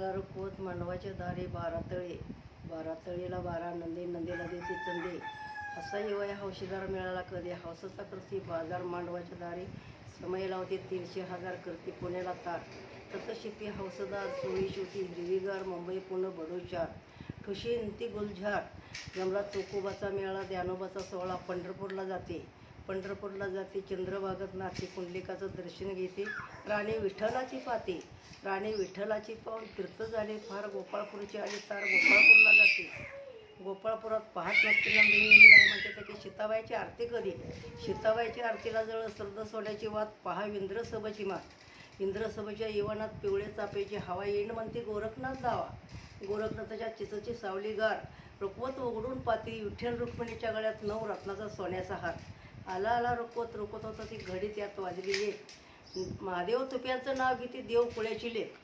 मिळाला रुकवत मांडवाच्या दारी 12 तळे, 12 तळेला 12 नंदी, नंदीला देती चंदे. असा येवया हौशीदार मिळाला कधी, हौसाचा करती बाजार मांडवाच्या दारी. समय लावते 300,000 करती पुण्याला तार. तसशिपी हौसदार सोळी शिवती हिरवीगार मुंबई पुणे बडोचार. ठुशी इंती गुलझार जमला चोकोबाचा मेळा, ज्ञानोबाचा सोहळा पंढरपूरला जाते. पंढरपूरला जाते चंद्रभागत नाते, पुंडलिकाचं दर्शन घेते. राणी विठ्ठलाची पाते, राणी विठ्ठलाची पाहून तीर्थ झाले फार. गोपाळपूरची आली तार, गोपाळपूरला जाते. गोपाळपुरात पाहत नसते नंदिनी बाई म्हणते की सीताबाईची आरती कधी. सीताबाईची आरतीला जळ श्रद्ध सोड्याची वात, पहा इंद्रसभेची मात. इंद्रसभेच्या येवनात पिवळे चापेची हवा, येईन म्हणते गोरखनाथ दावा. गोरखनाथाच्या चिचची सावली गार, रुकवत उघडून पाती. विठ्ठल रुक्मिणीच्या गळ्यात 9 रत्नाचा सोन्याचा हार. आला आला रुकवत, रुकत होता ती घडी त्यात वाजली एक. महादेव तुप्यांचं नाव घेते देव कुळ्याची लेक.